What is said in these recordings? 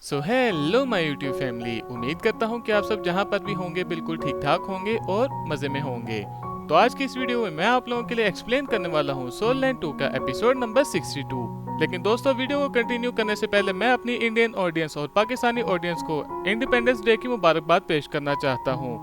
So hello my YouTube family, उम्मीद करता हूँ कि आप सब जहाँ पर भी होंगे बिल्कुल ठीक ठाक होंगे और मज़े में होंगे। तो आज की इस वीडियो में मैं आप लोगों के लिए एक्सप्लेन करने वाला हूँ सोल लैंड 2 का एपिसोड नंबर 62। लेकिन दोस्तों, वीडियो को कंटिन्यू करने से पहले मैं अपनी इंडियन ऑडियंस और पाकिस्तानी ऑडियंस को इंडिपेंडेंस डे की मुबारकबाद पेश करना चाहता हूँ।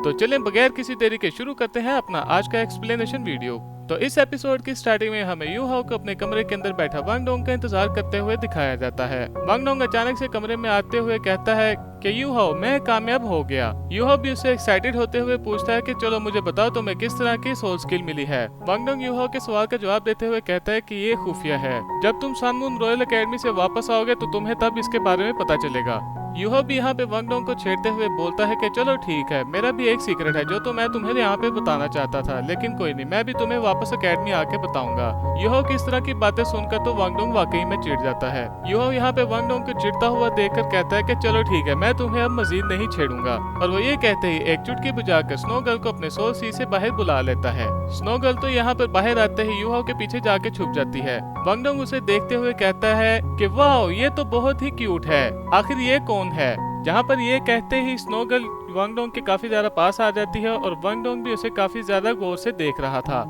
तो चलें बगैर किसी देरी के शुरू करते हैं अपना आज का एक्सप्लेनेशन वीडियो। तो इस एपिसोड की स्टार्टिंग में हमें यू हाओ को अपने कमरे के अंदर बैठा वांग डोंग का इंतजार करते हुए दिखाया जाता है। वांग डोंग अचानक से कमरे में आते हुए कहता है कि यू हाओ, मैं कामयाब हो गया। यू हाओ भी उससे एक्साइटेड होते हुए पूछता है कि चलो मुझे बताओ तुम्हें किस तरह की सोल स्किल मिली है। वांग डोंग यू हाओ के सवाल का जवाब देते हुए कहता है कि ये खुफिया है, जब तुम सन मून रॉयल एकेडमी से वापस आओगे तो तुम्हें तब इसके बारे में पता चलेगा। यू हाओ भी यहाँ पे वांग डोंग को छेड़ते हुए बोलता है कि चलो ठीक है, मेरा भी एक सीक्रेट है जो तो मैं तुम्हें यहाँ पे बताना चाहता था, लेकिन कोई नहीं, मैं भी तुम्हें वापस एकेडमी आके बताऊंगा। यू हाओ की इस तरह की बातें सुनकर तो वांग डोंग वाकई में चिढ़ जाता है। यू हाओ यहाँ पे वांग डोंग को चिढ़ता हुआ देखकर कहता है कि चलो ठीक है, मैं तुम्हें अब मजीद नहीं छेड़ूंगा। और वो ये कहते ही एक चुटकी बजाकर स्नो गर्ल को अपने सोल सी से बाहर बुला लेता है। स्नो गर्ल तो यहाँ पर बाहर आते ही यू हाओ के पीछे जाके छुप जाती है। वांग डोंग उसे देखते हुए कहता है कि वाह, ये तो बहुत ही क्यूट है, आखिर ये कौन है। जहाँ पर ये कहते ही स्नो गर्ल वांग डोंग के काफी ज्यादा पास आ जाती है और वांग डोंग भी उसे काफी ज्यादा गौर से देख रहा था।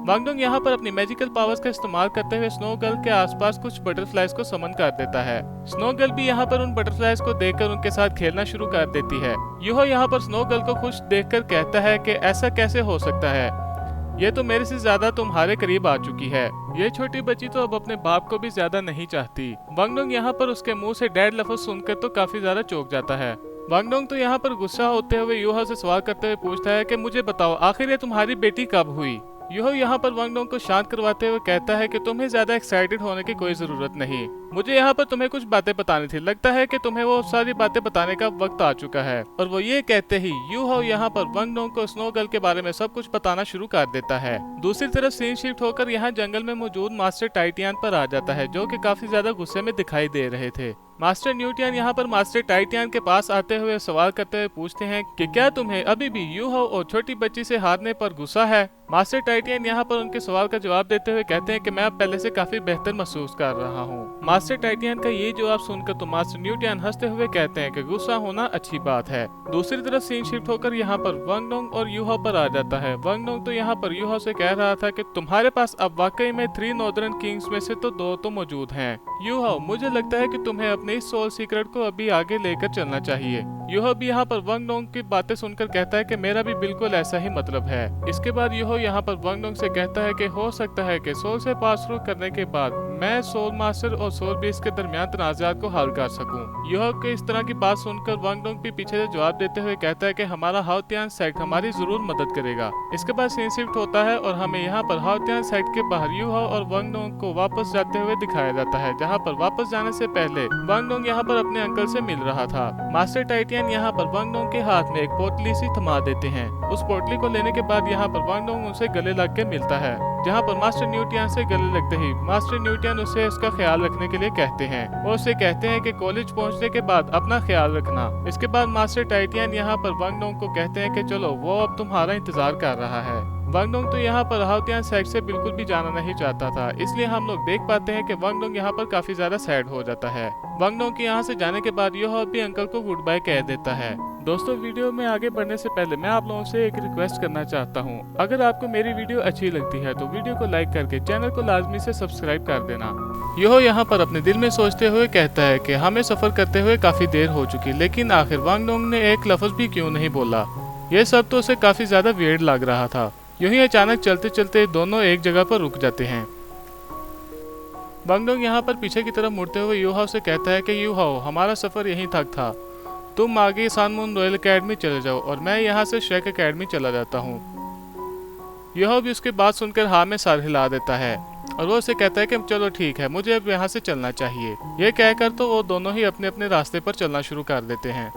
वांग डोंग यहाँ पर अपनी मैजिकल पावर्स का इस्तेमाल करते हुए स्नो गर्ल के आसपास कुछ बटरफ्लाइज को समन कर देता है। स्नो गर्ल भी यहाँ पर उन बटरफ्लाइज को देखकर उनके साथ खेलना शुरू कर देती है। यू हाओ यहाँ पर स्नो गर्ल को खुश देखकर कहता है कि ऐसा कैसे हो सकता है, ये तो मेरे से ज्यादा तुम्हारे करीब आ चुकी है। ये छोटी बच्ची तो अब अपने बाप को भी ज्यादा नहीं चाहती। वांग डोंग यहाँ पर उसके मुंह से डैड लफ्ज सुनकर तो काफी ज्यादा चौंक जाता है। वांग डोंग तो यहाँ पर गुस्सा होते हुए यू हाओ से सवाल करते हुए पूछता है कि मुझे बताओ आखिर ये तुम्हारी बेटी कब हुई। यू हाओ यहाँ पर वांग डोंग को शांत करवाते हुए कहता है कि तुम्हें ज्यादा एक्साइटेड होने की कोई जरूरत नहीं, मुझे यहाँ पर तुम्हें कुछ बातें बतानी थी, लगता है कि तुम्हें वो सारी बातें बताने का वक्त आ चुका है। और वो ये कहते ही यू हाओ यहाँ पर वांग डोंग को स्नो गर्ल के बारे में सब कुछ बताना शुरू कर देता है। दूसरी तरफ सीन शिफ्ट होकर यहाँ जंगल में मौजूद मास्टर टाइटियन पर आ जाता है, जो कि काफी ज्यादा गुस्से में दिखाई दे रहे थे। मास्टर न्यूटियन यहाँ पर मास्टर टाइटियन के पास आते हुए सवाल करते हुए पूछते हैं कि क्या तुम्हें अभी भी यू हाओ और छोटी बच्ची से हारने पर गुस्सा है। मास्टर टाइटियन यहाँ पर उनके सवाल का जवाब देते हुए कहते हैं कि मैं अब पहले से काफी बेहतर महसूस कर रहा हूँ। मास्टर टाइटियन का ये जवाब सुनकर तो मास्टर न्यूटियन हंसते हुए कहते हैं कि गुस्सा होना अच्छी बात है। दूसरी तरफ सीन शिफ्ट होकर यहाँ पर वांग डोंग और यू हाओ पर आ जाता है। वांग डोंग तो यहाँ पर यू हाओ से कह रहा था कि तुम्हारे पास अब वाकई में 3 नॉर्दर्न किंग्स में से तो 2 तो मौजूद हैं। यू हाओ, मुझे लगता है कि तुम्हें अपने इस सोल सीक्रेट को अभी आगे लेकर चलना चाहिए। यू हाओ भी यहाँ पर वांग डोंग की बातें सुनकर कहता है कि मेरा भी बिल्कुल ऐसा ही मतलब है। इसके बाद यू हाओ यहाँ पर वांग डोंग से कहता है कि हो सकता है कि सोल से पास थ्रू करने के बाद मैं सोल मास्टर और सोल बीस्ट के दरमियान तनाज़ात को हल कर सकूं। यू हाओ के इस तरह की बात सुनकर वांग डोंग भी पीछे से जवाब देते हुए कहता है कि हमारा हाओतियान सेक्ट हमारी जरूर मदद करेगा। इसके बाद सीन शिफ्ट होता है और हमें यहाँ पर हाओतियान सेक्ट के बाहर यू हाओ और वांग डोंग को वापस जाते हुए दिखाया जाता है, जहाँ पर वापस जाने से पहले वांग डोंग यहाँ पर अपने अंकल से मिल रहा था। मास्टर टाइटियन यहाँ पर वांग डोंग के हाथ में एक पोटली सी थमा देते हैं। उस पोटली को लेने के बाद यहाँ पर वांग डोंग उनसे गले लग के मिलता है, जहाँ पर मास्टर न्यूटियन से गले लगते ही मास्टर न्यूटियन उसे उसका ख्याल रखने के लिए कहते हैं। वो उसे कहते हैं कि कॉलेज पहुंचने के बाद अपना ख्याल रखना। इसके बाद मास्टर टाइटियन यहाँ पर वांग डोंग को कहते हैं कि चलो वो अब तुम्हारा इंतजार कर रहा है। वांग डोंग तो यहाँ पर हाओतियान सेक्ट से बिल्कुल भी जाना नहीं चाहता था, इसलिए हम लोग देख पाते हैं कि वांग डोंग यहाँ पर काफी ज्यादा सैड हो जाता है। वांग डोंग के यहाँ से जाने के बाद यू हाओ भी अंकल को गुड बाय कह देता है। दोस्तों, वीडियो में आगे बढ़ने से पहले मैं आप लोगों से एक रिक्वेस्ट करना चाहता हूँ, अगर आपको मेरी वीडियो अच्छी लगती है तो वीडियो को लाइक करके चैनल को लाजमी से सब्सक्राइब कर देना। यू हाओ यहाँ पर अपने दिल में सोचते हुए कहता है कि हमें सफर करते हुए काफी देर हो चुकी, लेकिन आखिर वांग डोंग ने एक लफ्ज भी क्यों नहीं बोला। यह सब तो उसे काफी ज्यादा वियर्ड लग रहा था। यूं ही अचानक चलते चलते दोनों एक जगह पर रुक जाते हैं। वांग डोंग यहाँ पर पीछे की तरफ मुड़ते हुए यू हाओ से कहता है कि यू हाओ, हमारा सफर यहीं तक था, तुम आगे सन मून रॉयल एकेडमी चले जाओ और मैं यहाँ से शेक एकेडमी चला जाता हूँ। यू हाओ भी उसकी बात सुनकर हाँ में सर हिला देता है और वो उसे कहता है कि चलो ठीक है, मुझे अब यहाँ से चलना चाहिए। ये कहकर तो वो दोनों ही अपने अपने रास्ते पर चलना शुरू कर देते हैं।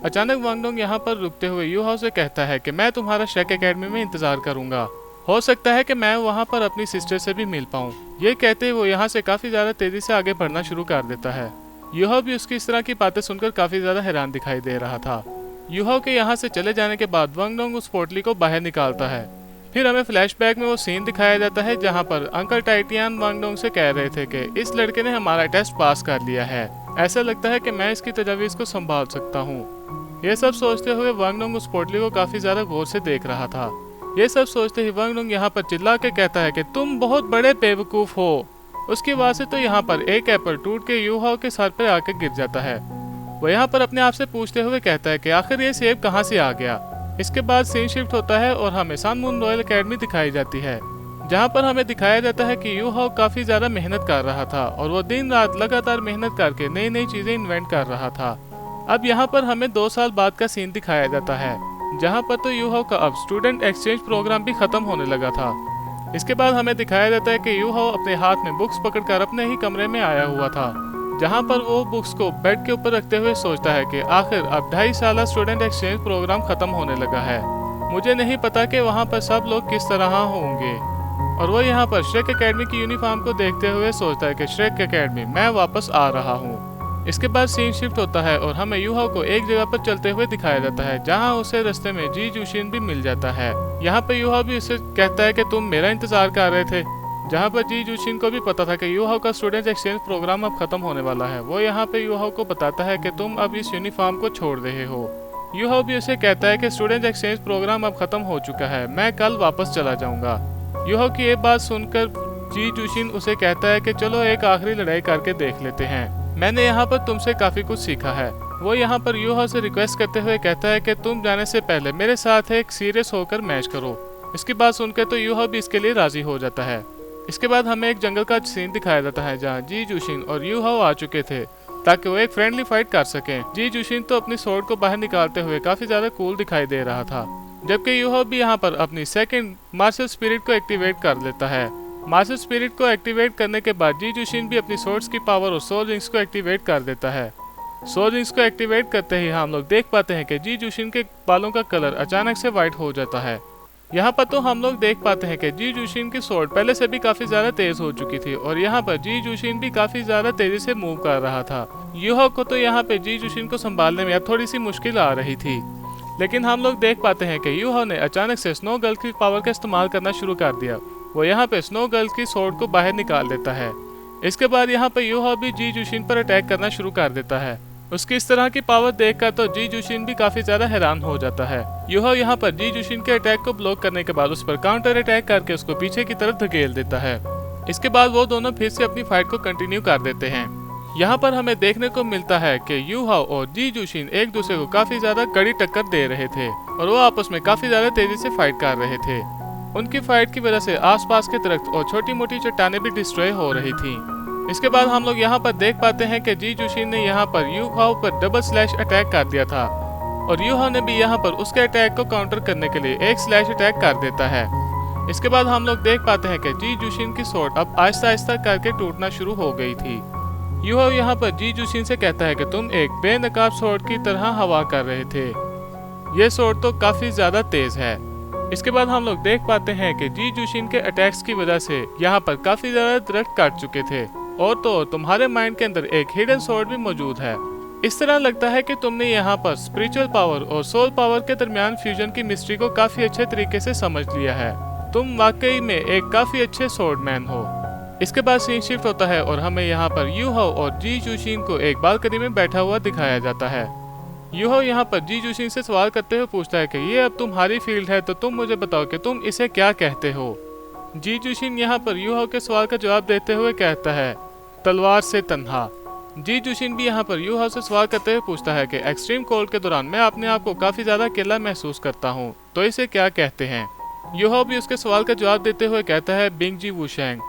अचानक वांग डोंग यहाँ पर रुकते हुए यू हाओ से कहता है कि मैं तुम्हारा शेक एकेडमी में इंतजार करूंगा, हो सकता है कि मैं वहाँ पर अपनी सिस्टर से भी मिल पाऊँ। ये कहते वो यहाँ से काफी ज्यादा तेजी से आगे बढ़ना शुरू कर देता है। यू हाओ भी उसकी इस तरह की बातें सुनकर काफी ज्यादा हैरान दिखाई दे रहा था। यू हाओ के यहाँ से चले जाने के बाद वांग डोंग उस पोटली को बाहर निकालता है। फिर हमें फ्लैशबैक में वो सीन दिखाया जाता है जहाँ पर अंकल टाइटियन वांग डोंग से कह रहे थे कि इस लड़के ने हमारा टेस्ट पास कर लिया है। ऐसा लगता है कि मैं इसकी तजावीज़ को संभाल सकता हूँ। ये सब सोचते हुए वांग डोंग उस पोटली को काफ़ी ज़्यादा गौर से देख रहा था। ये सब सोचते ही वांग डोंग यहाँ पर चिल्ला के कहता है कि तुम बहुत बड़े बेवकूफ़ हो। उसकी आवाज़ से तो यहाँ पर एक एप्पल टूट के यू हाओ के सर पर आकर गिर जाता है। वो यहाँ पर अपने आप से पूछते हुए कहता है कि आखिर ये सेब कहाँ से आ गया। इसके बाद सीन शिफ्ट होता है और हमें सन मून रॉयल एकेडमी दिखाई जाती है, जहाँ पर हमें दिखाया जाता है कि यू हाओ काफ़ी ज़्यादा मेहनत कर रहा था और वो दिन रात लगातार मेहनत करके नई नई चीज़ें इन्वेंट कर रहा था। अब यहाँ पर हमें 2 साल बाद का सीन दिखाया जाता है, जहाँ पर तो यू हाओ का अब स्टूडेंट एक्सचेंज प्रोग्राम भी ख़त्म होने लगा था। इसके बाद हमें दिखाया जाता है कि यू हाओ अपने हाथ में बुक्स पकड़कर अपने ही कमरे में आया हुआ था, जहाँ पर वो बुक्स को बेड के ऊपर रखते हुए सोचता है कि आखिर अब 2.5 साल स्टूडेंट एक्सचेंज प्रोग्राम खत्म होने लगा है। मुझे नहीं पता कि वहाँ पर सब लोग किस तरह होंगे। और वो यहाँ पर श्रेक एकेडमी की यूनिफॉर्म को देखते हुए सोचता है कि श्रेक एकेडमी, मैं वापस आ रहा हूँ। इसके बाद सीन शिफ्ट होता है और हमें यू हाओ को एक जगह पर चलते हुए दिखाया जाता है, जहाँ उसे रास्ते में जी जूशिन भी मिल जाता है। यहाँ पर यू हाओ भी उसे कहता है कि तुम मेरा इंतजार कर रहे थे, जहाँ पर जी जूशिन को भी पता था कि यू हाओ का स्टूडेंट एक्सचेंज प्रोग्राम अब खत्म होने वाला है। वो यहाँ पे यू हाओ को बताता है कि तुम अब इस यूनिफॉर्म को छोड़ रहे हो। यू हाओ भी उसे कहता है कि स्टूडेंट एक्सचेंज प्रोग्राम अब खत्म हो चुका है, मैं कल वापस चला जाऊंगा। यू हाओ की ये बात सुनकर जी जूशिन उसे कहता है कि चलो एक आखिरी लड़ाई करके देख लेते हैं, मैंने यहाँ पर तुमसे काफी कुछ सीखा है। वो यहाँ पर यू हाओ से रिक्वेस्ट करते हुए कहता है कि तुम जाने से पहले मेरे साथ एक सीरियस होकर मैच करो। इसकी बात सुनकर तो यू हाओ भी इसके लिए राजी हो जाता है। इसके बाद हमें एक जंगल का सीन दिखाया जाता है, जहाँ जी जूशिन और यू हाओ आ चुके थे ताकि वो एक फ्रेंडली फाइट कर सकें। जी जूशिन तो अपनी स्वॉर्ड को बाहर निकालते हुए काफी ज्यादा कूल दिखाई दे रहा था, जबकि यू हाओ भी यहाँ पर अपनी सेकंड मार्शल स्पिरिट को एक्टिवेट कर लेता है। मार्शल स्पिरिट को एक्टिवेट करने के बाद जी जूशिन भी अपनी स्वॉर्ड्स की पावर और सोल रिंग्स को एक्टिवेट कर देता है। सोल रिंग्स को एक्टिवेट करते ही हम लोग देख पाते हैं कि जी जूशिन के बालों का कलर अचानक से व्हाइट हो जाता है। यहाँ पर तो हम लोग देख पाते हैं कि जी जूशिन की स्वॉर्ड पहले से भी काफी ज्यादा तेज हो चुकी थी और यहाँ पर जी जूशिन भी काफी ज्यादा तेजी से मूव कर रहा था। यू हाओ को तो यहाँ पे जी जूशिन को संभालने में अब थोड़ी सी मुश्किल आ रही थी, लेकिन हम लोग देख पाते हैं कि यू हाओ ने अचानक से स्नो गर्ल की पावर का इस्तेमाल करना शुरू कर दिया। वो यहाँ पे स्नो गर्ल की स्वॉर्ड को बाहर निकाल देता है। इसके बाद यहाँ पे यू हाओ भी जी जूशिन पर अटैक करना शुरू कर देता है। उसकी इस तरह की पावर देखकर तो जी जूशिन भी काफी ज्यादा हैरान हो जाता है। यू हाओ यहाँ पर जी जूशिन के अटैक को ब्लॉक करने के बाद उस पर काउंटर अटैक करके उसको पीछे की तरफ धकेल देता है। इसके बाद वो दोनों फिर से अपनी फाइट को कंटिन्यू कर देते हैं। यहाँ पर हमें देखने को मिलता है कि यू हाओ और जी जूशिन एक दूसरे को काफी ज्यादा कड़ी टक्कर दे रहे थे और वो आपस में काफी ज्यादा तेजी से फाइट कर रहे थे। उनकी फाइट की वजह से आसपास के दरख्त और छोटी मोटी चट्टानें भी डिस्ट्रॉय हो रही थी। इसके बाद हम लोग यहाँ पर देख पाते हैं कि जी जूशिन ने यहाँ पर यू हाओ पर डबल स्लैश अटैक कर दिया था और यू हाओ ने भी यहाँ पर उसके अटैक को काउंटर करने के लिए एक स्लैश अटैक कर देता है। इसके बाद हम लोग देख पाते हैं कि जी जूशिन की स्वॉर्ड अब आहिस्ता आहिस्ता करके टूटना शुरू हो गई थी। यू हाओ यहाँ पर जी जूशिन से कहता है कि तुम एक बेनकाब स्वॉर्ड की तरह हवा कर रहे थे, ये स्वॉर्ड तो काफी ज्यादा तेज है। इसके बाद हम लोग देख पाते हैं कि जी जूशिन के अटैक्स की वजह से यहाँ पर काफी ज्यादा दरख्त काट चुके थे और तो तुम्हारे माइंड के अंदर एक हिडन स्वॉर्ड भी मौजूद है। इस तरह लगता है कि तुमने यहाँ पर स्पिरिचुअल पावर और सोल पावर के दरमियान फ्यूजन की मिस्ट्री को काफी अच्छे तरीके से समझ लिया है। तुम वाकई में एक काफी अच्छे स्वॉर्डमैन हो। इसके बाद सीन शिफ्ट होता है और हमें यहाँ पर यू हाओ और जी जूशिन को एक बालकनी में बैठा हुआ दिखाया जाता है। यू हाओ यहाँ पर जी जूशिन से सवाल करते हुए पूछता है कि ये अब तुम्हारी फील्ड है, तो तुम मुझे बताओ कि तुम इसे क्या कहते हो। जी जूशिन यहाँ पर यू हाओ के सवाल का जवाब देते हुए कहता है, तलवार से तन्हा। जी जूशिन भी यहाँ पर यू हाओ से सवाल करते हुए पूछता है कि एक्सट्रीम कोल्ड के दौरान मैं अपने आप को काफी ज्यादा अकेला महसूस करता हूँ, तो इसे क्या कहते हैं। यू हाओ भी उसके सवाल का जवाब देते हुए कहता है, बिंग जी वुशैंग,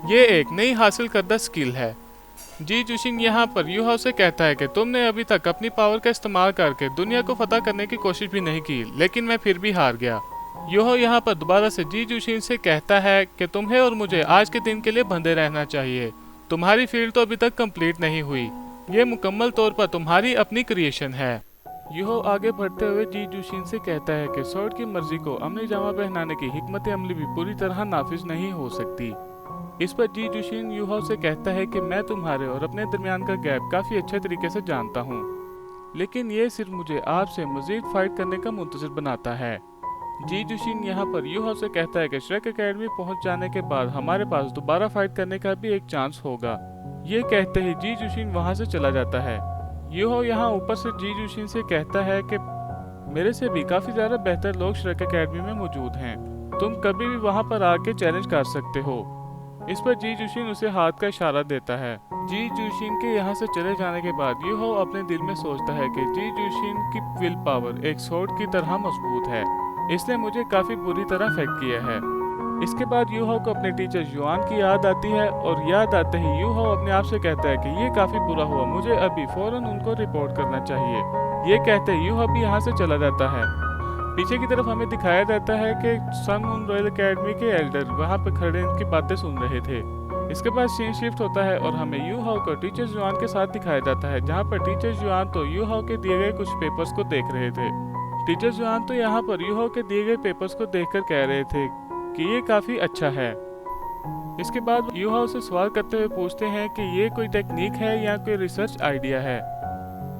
ये एक नई हासिल करदा स्किल है। जी जूशिन यहाँ पर यू हाओ से कहता है कि तुमने अभी तक अपनी पावर का इस्तेमाल करके दुनिया को फतह करने की कोशिश भी नहीं की, लेकिन मैं फिर भी हार गया। यू हाओ यहाँ पर दोबारा से जी जूशिन से कहता है कि तुम्हें और मुझे आज के दिन के लिए बंधे रहना चाहिए। तुम्हारी फील्ड तो अभी तक कंप्लीट नहीं हुई, ये मुकम्मल तौर पर तुम्हारी अपनी क्रिएशन है। यू हाओ आगे बढ़ते हुए जी जूशिन से कहता है कि स्वॉर्ड की मर्जी को अमली जामा पहनाने की हिकमत अमली भी पूरी तरह नाफिज नहीं हो सकती। इस पर जी जूशिन यू हाओ से कहता है कि मैं तुम्हारे और अपने दरमियान का गैप काफी अच्छे तरीके से जानता हूँ, लेकिन ये सिर्फ मुझे आपसे मजीद फाइट करने का मुंतज़िर बनाता है। जी जूशिन यहाँ पर यू हाओ से कहता है कि श्रेक एकेडमी पहुँच जाने के बाद हमारे पास दोबारा फाइट करने का भी एक चांस होगा। ये कहते ही जी जुशिन वहाँ से चला जाता है। यूहो यहाँ ऊपर से जी जुशिन से कहता है कि मेरे से भी काफ़ी ज़्यादा बेहतर लोग श्रेक एकेडमी में मौजूद हैं, तुम कभी भी वहाँ पर आके चैलेंज कर सकते हो। इस पर जी जुशिन उसे हाथ का इशारा देता है। जी जुशिन के यहाँ से चले जाने के बाद यूहो अपने दिल में सोचता है कि जी जुशिन की विल पावर एक स्वॉर्ड की तरह मजबूत है, इसने मुझे काफ़ी बुरी तरह अफेक्ट किया है। इसके बाद यूहो को अपने टीचर युआन की याद आती है और याद आते ही यूहो अपने आप से कहता है कि ये काफ़ी बुरा हुआ, मुझे अभी फ़ौरन उनको रिपोर्ट करना चाहिए। ये कहते ही यूहो भी यहाँ से चला जाता है। पीछे की तरफ हमें दिखाया जाता है कि सन मून रॉयल एकेडमी के एल्डर वहाँ पर खड़े इनकी बातें सुन रहे थे। इसके बाद सीन शिफ्ट होता है और हमें यूहो को टीचर जुआन के साथ दिखाया जाता है, जहाँ पर टीचर जुआन तो यूहो के दिए गए कुछ पेपर्स को देख रहे थे। टीचर जुआन तो यहाँ पर यूहो के दिए गए पेपर्स को देखकर कह रहे थे कि ये काफ़ी अच्छा है। इसके बाद यूहो से सवाल करते हुए पूछते हैं कि ये कोई टेक्निक है या कोई रिसर्च आइडिया है,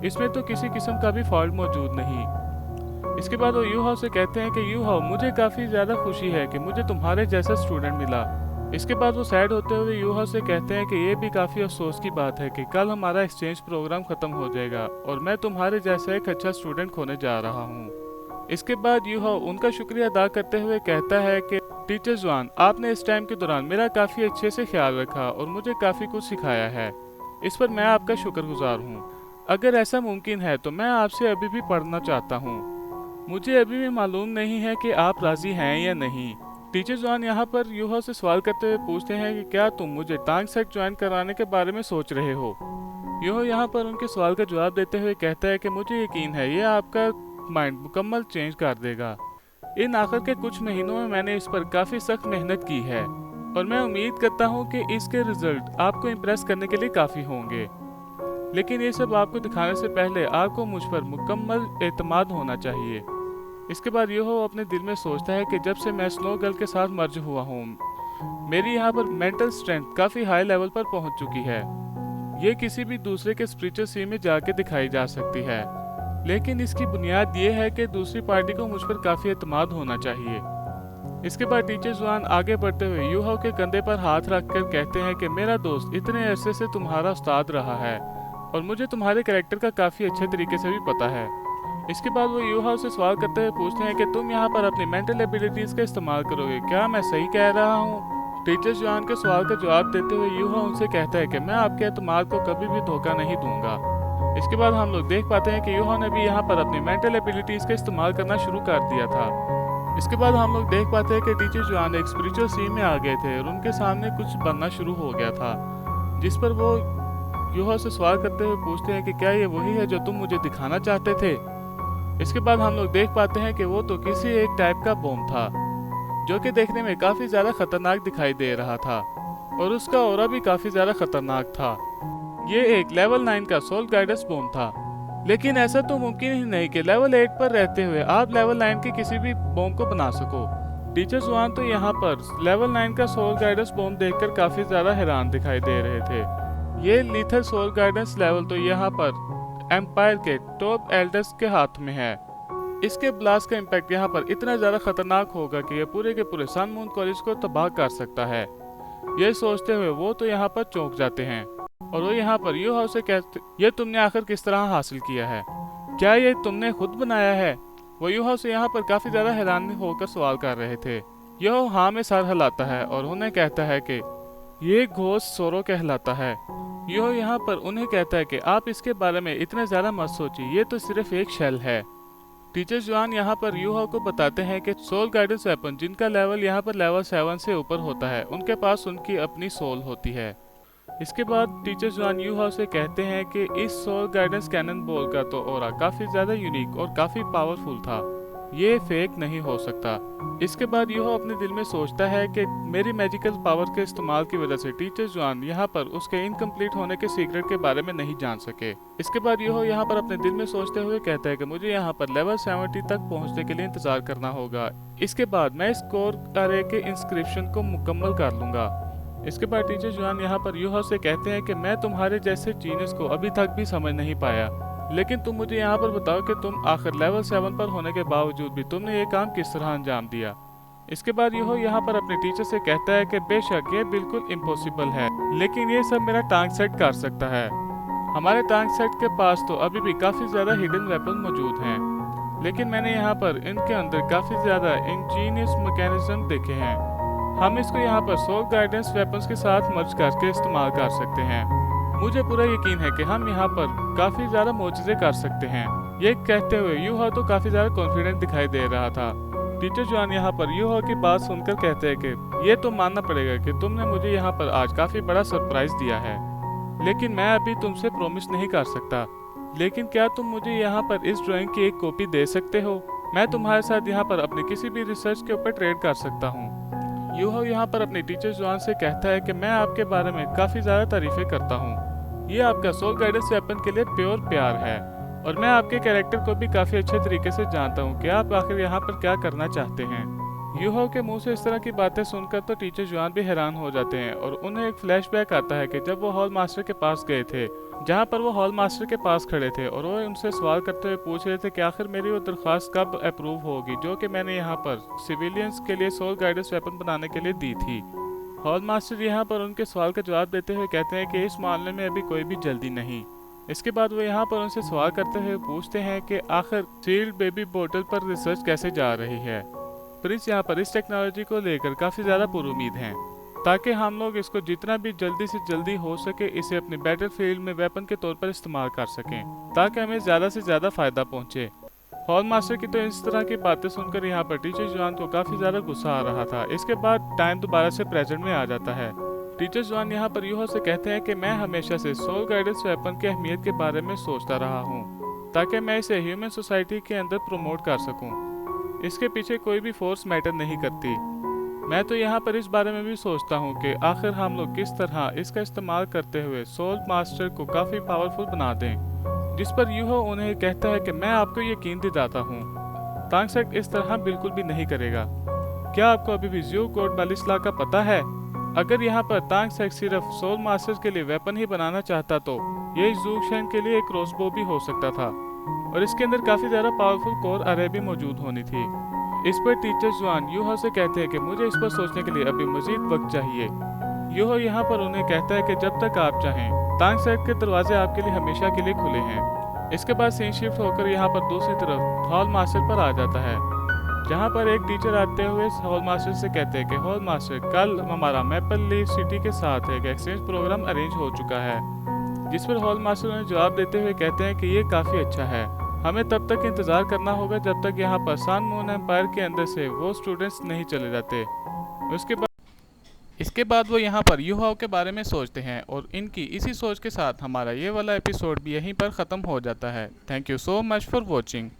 इसमें तो किसी किस्म का भी फॉल्ट मौजूद नहीं। इसके बाद वो यूहो से कहते हैं कि यूहो मुझे काफ़ी ज़्यादा खुशी है कि मुझे तुम्हारे जैसा स्टूडेंट मिला। इसके बाद वो सैड होते हुए यूहो से कहते हैं कि ये भी काफ़ी अफसोस की बात है कि कल हमारा एक्सचेंज प्रोग्राम ख़त्म हो जाएगा और मैं तुम्हारे जैसा एक अच्छा स्टूडेंट खोने जा रहा हूँ। इसके बाद यूहो उनका शुक्रिया अदा करते हुए कहता है कि टीचर जुआन, आपने इस टाइम के दौरान मेरा काफ़ी अच्छे से ख्याल रखा और मुझे काफ़ी कुछ सिखाया है, इस पर मैं आपका शुक्रगुजार हूँ। अगर ऐसा मुमकिन है तो मैं आपसे अभी भी पढ़ना चाहता हूँ। मुझे अभी भी मालूम नहीं है कि आप राज़ी हैं या नहीं। टीचर जुआन यहाँ पर यूहो से सवाल करते हुए पूछते हैं कि क्या तुम मुझे टांग सेट ज्वाइन कराने के बारे में सोच रहे हो। यूहो यहाँ पर उनके सवाल का जवाब देते हुए कहता है कि मुझे यकीन है ये आपका माइंड मुकम्मल चेंज कर देगा। इन आखिर के कुछ महीनों में मैंने इस पर काफ़ी सख्त मेहनत की है और मैं उम्मीद करता हूँ कि इसके रिजल्ट आपको इम्प्रेस करने के लिए काफ़ी होंगे, लेकिन ये सब आपको दिखाने से पहले आपको मुझ पर मुकम्मल एतमाद होना चाहिए। इसके बाद यूहो अपने दिल में सोचता है कि जब से मैं स्नो गर्ल के साथ मर्ज हुआ हूँ, मेरी यहाँ पर मेंटल स्ट्रेंथ काफ़ी हाई लेवल पर पहुँच चुकी है। ये किसी भी दूसरे के स्पिरिचुअल सी में जाके दिखाई जा सकती है, लेकिन इसकी बुनियाद ये है कि दूसरी पार्टी को मुझ पर काफ़ी एतमाद होना चाहिए। इसके बाद टीचर जुआन आगे बढ़ते हुए यूहो के कंधे पर हाथ रखकर कहते हैं कि मेरा दोस्त इतने अरसे से तुम्हारा उस्ताद रहा है और मुझे तुम्हारे कैरेक्टर का काफ़ी अच्छे तरीके से भी पता है। इसके बाद वो यूहो से सवाल करते हुए पूछते हैं कि तुम यहाँ पर अपनी मेंटल एबिलिटीज़ का इस्तेमाल करोगे, क्या मैं सही कह रहा हूँ। टीचर जुआन के सवाल का जवाब देते हुए यूहो उनसे कहता है कि मैं आपके एतमाद को कभी भी धोखा नहीं दूंगा। इसके बाद हम लोग देख पाते हैं कि यूहो ने भी यहाँ पर अपनी मेंटल एबिलिटीज़ का इस्तेमाल करना शुरू कर दिया था। इसके बाद हम लोग देख पाते हैं कि टीचर जुआन एक स्पिरिचुअल सीन में आ गए थे और उनके सामने कुछ बनना शुरू हो गया था, जिस पर वो यूहो से सवाल करते हुए पूछते हैं कि क्या ये वही है जो तुम मुझे दिखाना चाहते थे। इसके बाद हम लोग देख पाते हैं कि वो तो किसी एक टाइप का बम था जो कि देखने में काफ़ी ज़्यादा खतरनाक दिखाई दे रहा था और उसका ऑरा भी काफ़ी ज़्यादा खतरनाक था। ये एक लेवल 9 का सोल गाइडेंस बम था, लेकिन ऐसा तो मुमकिन ही नहीं कि लेवल 8 पर रहते हुए आप लेवल 9 के किसी भी बम को बना सको। टीचर जुआन तो यहाँ पर लेवल 9 का सोल गाइडेंस बम देखकर काफ़ी ज़्यादा हैरान दिखाई दे रहे थे। ये लीथल सोल गाइडेंस लेवल तो यहाँ पर एम्पायर के टॉप एल्डर्स के हाथ में है। इसके ब्लास्ट का इम्पैक्ट यहाँ पर इतना ज़्यादा खतरनाक होगा कि यह पूरे के पूरे सन मून कॉलेज को तबाह कर सकता है। यह सोचते हुए वो तो यहाँ पर चौंक जाते हैं और वो यहाँ पर यूहो से कहते, ये तुमने आखिर किस तरह हासिल किया है, क्या ये तुमने खुद बनाया है। वो यूहो से यहाँ पर काफ़ी ज़्यादा हैरान होकर सवाल कर रहे थे। यूहो हाँ में सर हिलाता है और उन्हें कहता है कि ये घोस्ट सोरो कहलाता है। यूहो यहाँ पर उन्हें कहता है कि आप इसके बारे में इतने ज़्यादा मत सोचिए, ये तो सिर्फ एक शेल है। टीचर जुआन यहाँ पर यूहो को बताते हैं कि सोल गाइडेंस वेपन जिनका लेवल यहाँ पर लेवल 7 से ऊपर होता है, उनके पास उनकी अपनी सोल होती है। इसके बाद टीचर जुआन यूहो से कहते हैं कि इस सोल गाइडेंस कैनन बॉल का तो ऑरा काफ़ी ज़्यादा यूनिक और काफ़ी पावरफुल था, ये फेक नहीं हो सकता। इसके बाद यूहो अपने दिल में सोचता है कि मेरी मैजिकल पावर के इस्तेमाल की वजह से टीचर जुआन यहाँ पर उसके इनकम्प्लीट होने के सीक्रेट के बारे में नहीं जान सके। इसके बाद यूहो यहाँ पर अपने दिल में सोचते हुए कहता है कि मुझे यहाँ पर लेवल 70 तक पहुँचने के लिए इंतजार करना होगा। इसके बाद मैं इस कोर अरे के इंस्क्रिप्शन को मुकम्मल कर लूँगा। इसके बाद टीचर जुआन यहाँ पर यूहो से कहते हैं कि मैं तुम्हारे जैसे जीनियस को अभी तक भी समझ नहीं पाया, लेकिन तुम मुझे यहाँ पर बताओ कि तुम आखिर लेवल 7 पर होने के बावजूद भी तुमने ये काम किस तरह अंजाम दिया। इसके बाद यूहो यहाँ पर अपने टीचर से कहता है कि बेशक ये बिल्कुल इम्पॉसिबल है, लेकिन ये सब मेरा टांग सेट कर सकता है। हमारे टांग सेट के पास तो अभी भी काफ़ी ज़्यादा हिडन वेपन मौजूद हैं, लेकिन मैंने यहाँ पर इनके अंदर काफ़ी ज़्यादा इंजीनियस मैकेनिज्म देखे हैं। हम इसको यहाँ पर सोल गाइडेंस वेपन्स के साथ मर्ज करके इस्तेमाल कर सकते हैं। मुझे पूरा यकीन है कि हम यहाँ पर काफ़ी ज़्यादा मोजज़े कर सकते हैं। ये कहते हुए यूहो तो काफ़ी ज़्यादा कॉन्फिडेंट दिखाई दे रहा था। टीचर जॉन यहाँ पर यूहो की बात सुनकर कहते हैं कि ये तो मानना पड़ेगा कि तुमने मुझे यहाँ पर आज काफ़ी बड़ा सरप्राइज दिया है, लेकिन मैं अभी तुमसे प्रॉमिस नहीं कर सकता। लेकिन क्या तुम मुझे यहाँ पर इस ड्राइंग की एक कॉपी दे सकते हो? मैं तुम्हारे साथ यहाँ पर अपनी किसी भी रिसर्च के ऊपर ट्रेड कर सकता हूँ। यूहो यहाँ पर अपने टीचर जॉन से कहता है कि मैं आपके बारे में काफ़ी ज़्यादा तारीफ़ें करता हूँ। ये आपका सोल गाइडेंस वेपन के लिए प्योर प्यार है, और मैं आपके कैरेक्टर को भी काफ़ी अच्छे तरीके से जानता हूँ कि आप आखिर यहाँ पर क्या करना चाहते हैं। यूहो के मुंह से इस तरह की बातें सुनकर तो टीचर जॉन भी हैरान हो जाते हैं, और उन्हें एक फ्लैशबैक आता है कि जब वो हॉल मास्टर के पास गए थे, जहाँ पर वो हॉल मास्टर के पास खड़े थे और वो उनसे सवाल करते हुए पूछ रहे थे कि आखिर मेरी वो दरख्वास्त कब अप्रूव होगी जो कि मैंने यहाँ पर सिविलियंस के लिए सोल गाइडेंस वेपन बनाने के लिए दी थी। हॉल मास्टर यहाँ पर उनके सवाल का जवाब देते हुए कहते हैं कि इस मामले में अभी कोई भी जल्दी नहीं। इसके बाद वो यहाँ पर उनसे सवाल करते हुए पूछते हैं कि आखिर सील्ड बेबी बोतल पर रिसर्च कैसे जा रही है। प्रिंस यहाँ पर इस टेक्नोलॉजी को लेकर काफ़ी ज़्यादा पुरुमीद हैं, ताकि हम लोग इसको जितना भी जल्दी से जल्दी हो सके इसे अपने बैटल फील्ड में वेपन के तौर पर इस्तेमाल कर सकें, ताकि हमें ज़्यादा से ज़्यादा फ़ायदा पहुँचे। हॉल मास्टर की तो इस तरह की बातें सुनकर यहाँ पर टीचर जॉन को काफ़ी ज़्यादा गुस्सा आ रहा था। इसके बाद टाइम दोबारा से प्रेजेंट में आ जाता है। टीचर जॉन यहाँ पर यूहो से कहते हैं कि मैं हमेशा से सोल गाइडेंस वेपन की अहमियत के बारे में सोचता रहा हूँ, ताकि मैं इसे ह्यूमन सोसाइटी के अंदर प्रमोट कर सकूँ। इसके पीछे कोई भी फोर्स मैटर नहीं करती। मैं तो यहाँ पर इस बारे में भी सोचता हूँ कि आखिर हम लोग किस तरह इसका इस्तेमाल करते हुए सोल मास्टर को काफ़ी पावरफुल बना दें। जिस पर यूहो उन्हें कहता है कि मैं आपको यकीन दिलाता हूँ, तांग सेट इस तरह बिल्कुल भी नहीं करेगा। क्या आपको अभी भी ज़ू कोड बालिस्ला का पता है? अगर यहाँ पर तांग सेट सिर्फ सोल मास्टर्स के लिए वेपन ही बनाना चाहता तो ये ज़ू शेन के लिए एक क्रॉसबो भी हो सकता था, और इसके अंदर काफ़ी ज़्यादा पावरफुल कोर अरे भी मौजूद होनी थी। इस पर टीचर जॉन यूहो से कहते हैं कि मुझे इस पर सोचने के लिए अभी मजीद वक्त चाहिए। यूहो यहाँ पर उन्हें कहता है कि जब तक आप चाहें, तांग सेट के दरवाजे आपके लिए हमेशा के लिए खुले हैं। इसके बाद सीन शिफ्ट होकर यहाँ पर दूसरी तरफ हॉल मास्टर पर आ जाता है, जहाँ पर एक टीचर आते हुए हॉल मास्टर से कहते हैं कि हॉल मास्टर, कल हमारा मैपल लीफ सिटी के साथ एक एक्सचेंज प्रोग्राम अरेंज हो चुका है। जिस पर हॉल मास्टर उन्हें जवाब देते हुए कहते हैं कि ये काफ़ी अच्छा है, हमें तब तक इंतज़ार करना होगा जब तक यहाँ पर सन मून एम्पायर के अंदर से वो स्टूडेंट्स नहीं चले जाते। इसके बाद वो यहाँ पर यूहो के बारे में सोचते हैं, और इनकी इसी सोच के साथ हमारा ये वाला एपिसोड भी यहीं पर ख़त्म हो जाता है। Thank you so much for watching.